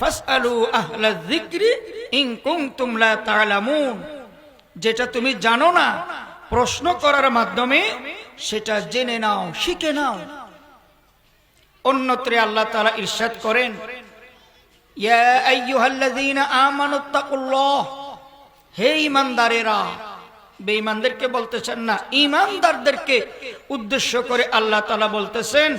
ফাসআলু আহলা যিকরি in কুনতুম লা তা'লামুন, যেটা তুমি জানো না প্রশ্ন করার মাধ্যমে সেটা জেনে নাও, শিখে নাও। অন্যত্রে আল্লাহ তাআলা ইরশাদ করেন, ইয়া আইয়ুহাল্লাযীনা আমানুত্তাকুল্লাহ, হে ঈমানদারেরা। বেঈমানদেরকে বলতেছেন না, ঈমানদারদেরকে উদ্দেশ্য করে আল্লাহ তাআলা বলতেছেন,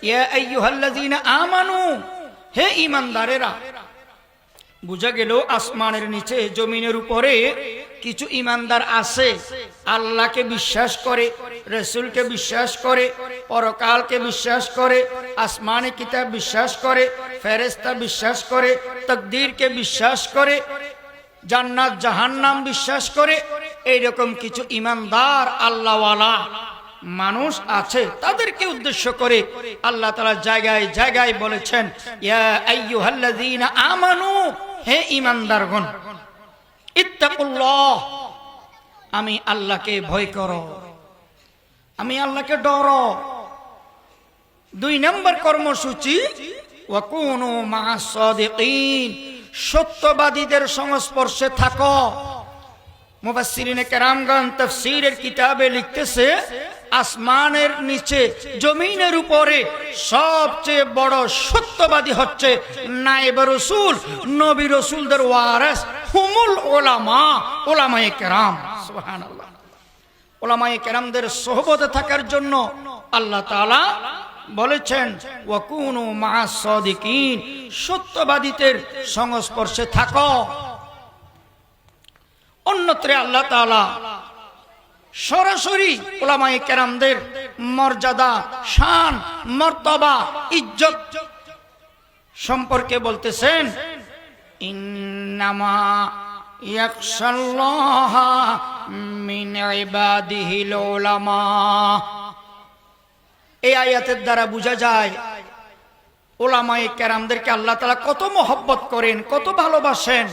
ইয়া আইয়ুহাল্লাযীনা আমানু, হে ঈমানদারেরা। বুঝা গেল আসমানের নিচে জমিনের উপরে কিছু ঈমানদার আছে, আল্লাহকে বিশ্বাস করে, রাসূলকে বিশ্বাস করে, পরকালকে বিশ্বাস করে, আসমানি কিতাব বিশ্বাস করে, ফেরেশতা বিশ্বাস করে, তাকদীরকে বিশ্বাস করে, জান্নাত জাহান্নাম বিশ্বাস করে। এইরকম কিছু ঈমানদার আল্লাহওয়ালা মানুষ আছে, তাদেরকে উদ্দেশ্য করে আল্লাহ তাআলা জায়গায় জায়গায় বলেছেন, ইয়া আইয়ুহাল্লাযীনা আমানু, হে ঈমানদারগণ, ইত্তাকুল্লাহ, আমি আল্লাহকে ভয় করো, আমি আল্লাহকে ডরো। 2 নম্বর কর্মসূচি, ওয়া কুনু মা'আস সাদিকিন, সত্যবাদীদের সংস্পর্শে থাকো। মুফাসসিরিনে কেরামগণ তাফসীরের কিতাবে লিখতেছে, আসমানের নিচে জমিনের উপরে সবচেয়ে বড় সত্যবাদী হচ্ছে নায়েবে রাসূল, নবী রাসূলদের ওয়ারিস, হুমুল উলামা, উলামায়ে কেরাম। সুবহানাল্লাহ। উলামায়ে কেরামদের সোহবতে থাকার জন্য আল্লাহ তাআলা বলেছেন, ওয়া কুনু মা'আস সাদিকিন, সত্যবাদীদের সংস্পর্শে থাকো। অন্যত্রে আল্লাহ তাআলা সরাসরি উলামায়ে কেরামদের মর্যাদা, শান, মর্তবা, ইজ্জত সম্পর্কে বলতেছেন, ইন্নামা ইয়াখশাল্লাহা মিন ইবাদিহিল উলামা। এই আয়াতের দ্বারা বোঝা যায় উলামায়ে কেরামদেরকে আল্লাহ তাআলা কত মহব্বত করেন, কত ভালোবাসেন।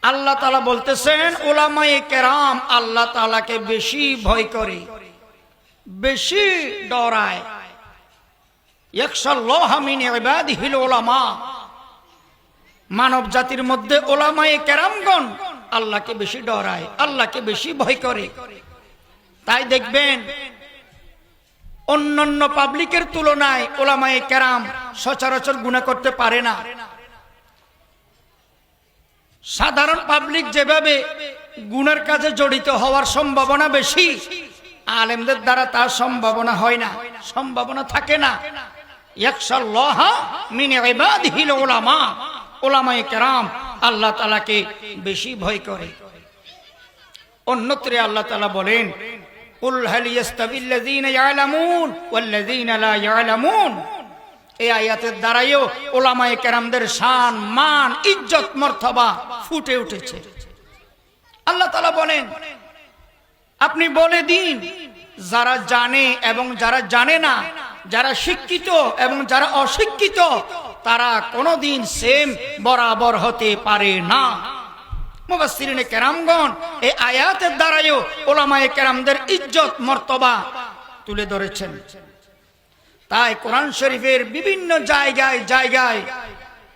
আল্লাহ তাআলা বলতেছেন, উলামায়ে কেরাম আল্লাহ তাআলাকে বেশি ভয় করে, বেশি ডরায়। ইয়াখশাল্লাহা মিন ইবাদিহিল উলামা, মানব জাতির মধ্যে উলামায়ে কেরামগণ আল্লাহকে বেশি ডরায়, আল্লাহকে বেশি ভয় করে। তাই দেখবেন অন্যান্য পাবলিকের তুলনায় উলামায়ে কেরাম সচরাচর গুনাহ করতে পারে না। সাধারণ পাবলিক যেভাবে গুনার কাজে জড়িত হওয়ার সম্ভাবনা বেশি, আলেমদের দ্বারা তার সম্ভাবনা হয় না, সম্ভাবনা থাকে না। ইয়াখশাল্লাহা মিন ইবাদিহিল উলামা, উলামায়ে কেরাম আল্লাহ তাআলাকে বেশি ভয় করে। অন্যত্রে আল্লাহ তাআলা বলেন, কুল হাল ইয়াস্তাবিল্লাযীনা ইয়ালামুন ওয়াল্লাযীনা লা ইয়ালামুন। এই আয়াতের দ্বারাইও উলামায়ে কেরামদের শান, মান, ইজ্জত, মর্তবা ফুটে উঠেছে। আল্লাহ তাআলা বলেন, আপনি বলে দিন, যারা জানে এবং যারা জানে না, যারা শিক্ষিত এবং যারা অশিক্ষিত, তারা কোনোদিন সেম বরাবর হতে পারে না। মুফাসসিরিনে কেরামগণ এই আয়াতের দ্বারাইও উলামায়ে কেরামদের ইজ্জত, মর্তবা তুলে ধরেছেন। তাই কোরআন শরীফের বিভিন্ন জায়গায় জায়গায়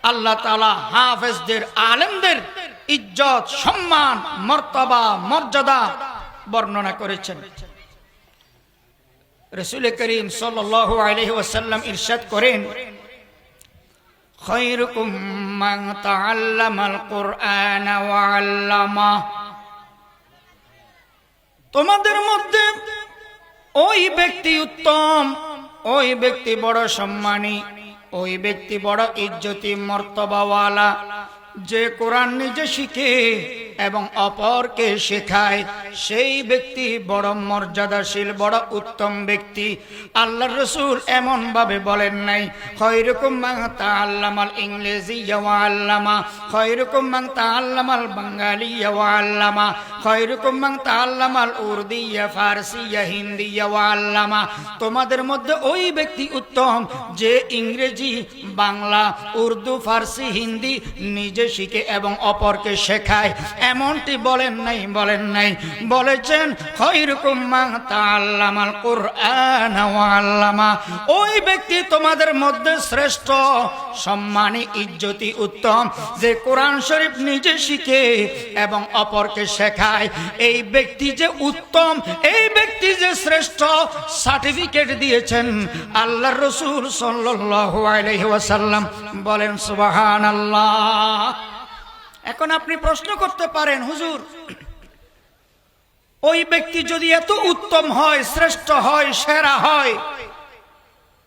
আল্লাহ তাআলা হাফেজদের, আলেমদের ইজ্জত, সম্মান, মর্তবা, মর্যাদা বর্ণনা করেছেন। রাসূল করিম সাল্লাল্লাহু আলাইহি ওয়াসাল্লাম ইরশাদ করেন, খায়রুকুম মান তাআল্লামাল কুরআনা ওয়া আল্লামা। তোমাদের মধ্যে ওই ব্যক্তি উত্তম, ওই ব্যক্তি বড় সম্মানী, ওই ব্যক্তি বড় ইজ্জতি মর্তবাওয়ালা, যে কোরআন নিজে শিখে এবং অপরকে শেখায়, সেই ব্যক্তি বড় মর্যাদাশীল, বড় উত্তম ব্যক্তি। আল্লাহর রাসূল এমন ভাবে বলেন নাই, খায়রুকুম মান তাআল্লামাল ইংলিজিয়্যা ওয়া আল্লামা, খায়রুকুম মান তাআল্লামাল বাঙ্গালিয়্যা ওয়া আল্লামা, খায়রুকুম মান তাআল্লামাল উরদিয়া ফারসিয়া হিন্দিয়া ওয়া আল্লামা, তোমাদের মধ্যে ওই ব্যক্তি উত্তম যে ইংরেজি, বাংলা, উর্দু, ফারসি, হিন্দি নিজে শিখে এবং অপরকে শেখায়। এমনটি বলেন নাই, বলেন নাই, বলেছেন খায়রুকুম মান তাআল্লামাল কুরআন ওয়া আল্লামা, ওই ব্যক্তি তোমাদের মধ্যে শ্রেষ্ঠ, সম্মানী, ইজ্জতি, উত্তম যে কোরআন শরীফ নিজে শিখে এবং অপরকে শেখায়। এই ব্যক্তি যে উত্তম, এই ব্যক্তি যে শ্রেষ্ঠ, সার্টিফিকেট দিয়েছেন আল্লাহর রাসূল সাল্লাল্লাহু আলাইহি ওয়াসাল্লাম। বলেন সুবহানাল্লাহ। এখন আপনি প্রশ্ন করতে পারেন, হুজুর ওই ব্যক্তি যদি এত উত্তম হয়, শ্রেষ্ঠ হয়, সেরা হয়,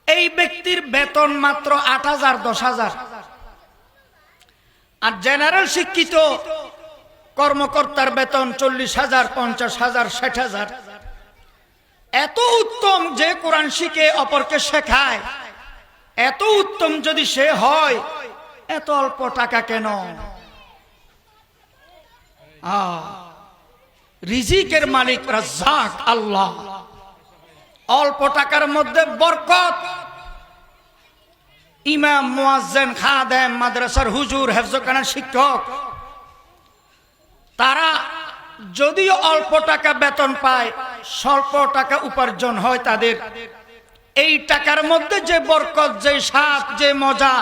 এই ব্যক্তির বেতন মাত্র ৮,০০০, ১০,০০০, আর জেনারেল শিক্ষিত কর্মকর্তার বেতন ৪০,০০০, ৫০,০০০, ৬০,০০০। এত উত্তম যে কোরআন শিখে অপরকে শেখায়, এত উত্তম যদি সে হয়, এত অল্প টাকা কেন? রিজিকের মালিক রাজ্জাক আল্লাহ। অল্প টাকার মধ্যে বরকত। ইমাম, মুয়াজ্জিন, খাদেম, মাদ্রাসার হুজুর, হেফজখানার শিক্ষক, তারা যদিও অল্প টাকা বেতন পায়, স্বল্প টাকা উপার্জন হয় তাদের, এই টাকার মধ্যে যে বরকত, যে স্বাদ, যে মজা,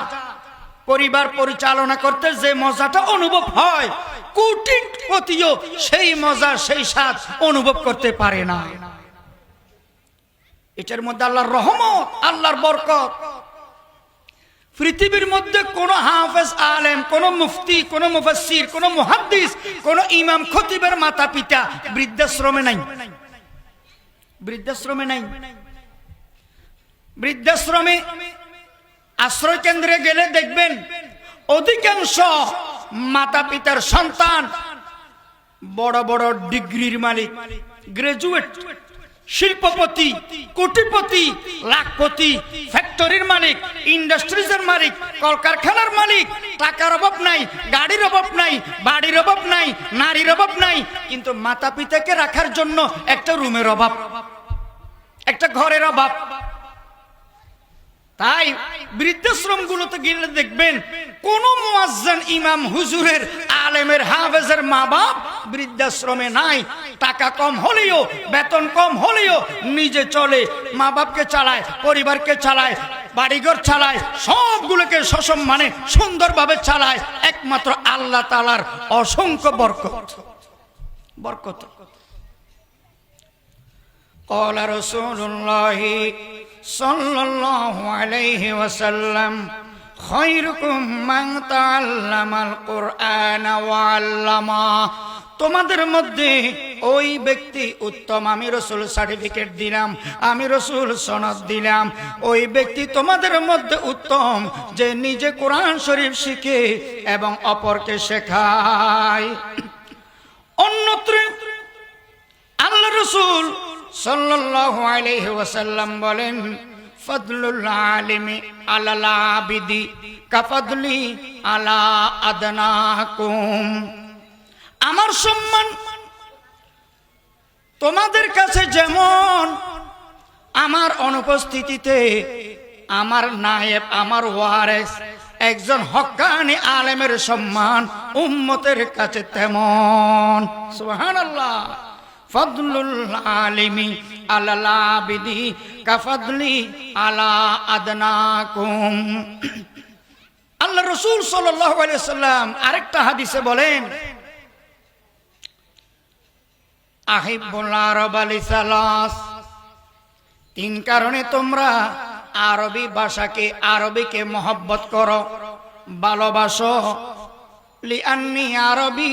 পরিবার পরিচালনা করতে যে মজাটা অনুভব হয়, কোটিপতিও সেই মজা, সেই স্বাদ অনুভব করতে পারে না। এটার মধ্যে আল্লাহর রহমত, আল্লাহর বরকত। পৃথিবীর মধ্যে কোন হাফেজ, আলেম, কোন মুফতি, কোন মুফাসসির, কোন মুহাদ্দিস, কোন ইমাম, খতিবের মাতা পিতা বৃদ্ধাশ্রমে নাই, বৃদ্ধাশ্রমে নাই। বৃদ্ধাশ্রমে, আশ্রয় কেন্দ্রে গেলে দেখবেন অধিকাংশ মাতা পিতার সন্তান বড় বড় ডিগ্রির মালিক, গ্রাজুয়েট, শিল্পপতি, কোটিপতি, লাখপতি, ফ্যাক্টরির মালিক, ইন্ডাস্ট্রিজের মালিক, কলকারখানার মালিক। টাকার অভাব নাই, গাড়ির অভাব নাই, বাড়ির অভাব নাই, নারীর অভাব নাই, কিন্তু মাতা পিতাকে রাখার জন্য একটা রুমের অভাব, একটা ঘরের অভাব। তাই বৃদ্ধাশ্রম গুলোতে গেলে দেখবেন কোন মুয়াজ্জিন, ইমাম, হুজুরের, আলেমের, হাফেজের মা বাপ বৃদ্ধাশ্রমে নাই। টাকা কম হলেও, বেতন কম হলেও নিজে চলে, মা বাপকে চালায়, পরিবারকে চালায়, বাড়িঘর চালায়, সবগুলোকে সসম্মানে সুন্দরভাবে চালায়। একমাত্র আল্লাহ তাআলার অসংখ্য বরকত, বরকত। قال رسول الله صلى الله عليه وسلم خيركم من تعلم القرآن وعلمه, তোমাদের মধ্যে ওই ব্যক্তি উত্তম, আমি রাসূল সার্টিফিকেট দিলাম, আমি রাসূল সনদ দিলাম, ওই ব্যক্তি তোমাদের মধ্যে উত্তম যে নিজে কোরআন শরীফ শিখে এবং অপরকে শেখায়। অন্যত্র আল্লাহ রাসূল সাল্লাল্লাহু আলাইহি ওয়াসাল্লাম বলেন, ফাদলুল আলিমি আলাল আবিদি কাফাদলি আলা আদনাকুম, আমার সম্মান তোমাদের কাছে যেমন আমার অনুপস্থিতিতে আমার নায়েব, আমার ওয়ারিস, একজন হক্কানি আলেমের সম্মান উম্মতের কাছে তেমন। সুবহানাল্লাহ। ফাদলুল আলিমি আলাল আবিদি কাফাদলি আলা আদনাকুম। আল্লাহ রাসূল সাল্লাল্লাহু আলাইহি ওয়াসাল্লাম আরেকটা হাদিসে বলেন, আহিব্বুল আরবা লিসালাস, তিন কারণে তোমরা আরবি ভাষাকে, আরবিকে মহব্বত করো, ভালোবাসো। লিআন্নি আরবি,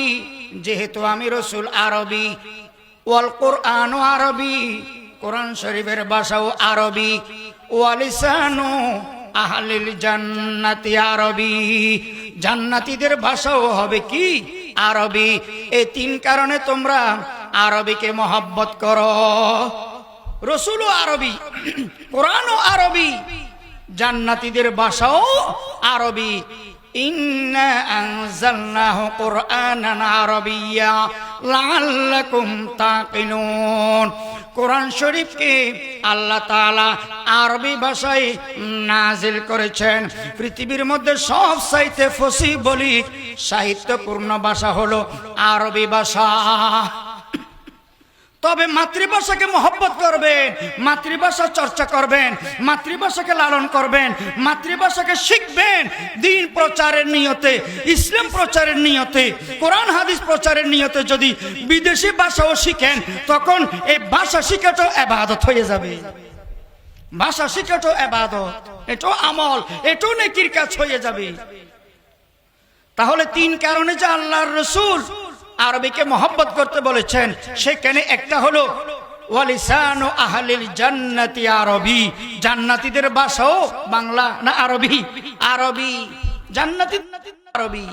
যেহেতু আমি রাসূল আরবি, ওয়াল কুরআনু আরবি, কোরআন শরীফের ভাষাও আরবি, ওয়া লিসানু আহলিল জান্নাতি আরবি, জান্নাতীদের ভাষাও হবে কি? আরবি। এই তিন কারণে তোমরা আরবিকে মহব্বত করো। রাসূলও আরবি, কোরআনও আরবি, জান্নাতীদের ভাষাও আরবি। ইন্না আনজালনাহু কুরআনান আরাবিয়্যা লাআল্লাকুম তাকিলুন। কোরআন শরীফকে আল্লাহ তাআলা আরবি ভাষায় নাজিল করেছেন। পৃথিবীর মধ্যে সবচাইতে ফসিহ বলি সাহিত্যপূর্ণ ভাষা হলো আরবি ভাষা। তবে মাতৃভাষাকে মহব্বত করবেন, মাতৃভাষা চর্চা করবেন, মাতৃভাষাকে লালন করবেন, মাতৃভাষাকে শিখবেন দ্বীন প্রচারের নিয়তে, ইসলাম প্রচারের নিয়তে, কোরআন হাদিস প্রচারের নিয়তে। যদি বিদেশি ভাষাও শিখেন তখন এই ভাষা শিখাটাও ইবাদত হয়ে যাবে। ভাষা শিখাটাও ইবাদত, এটাও আমল, এটাও নেকির কাজ হয়ে যাবে। তাহলে তিন কারণে যে আল্লাহর রাসূল আরবিকে মহব্বত করতে বলেছেন, সেখানে একটা হলো ওয়ালিসানু আহলিল জান্নাতি আরবি, জান্নাতীদের ভাষাও বাংলা না আরবি? আরবি। জান্নাতি আরবি।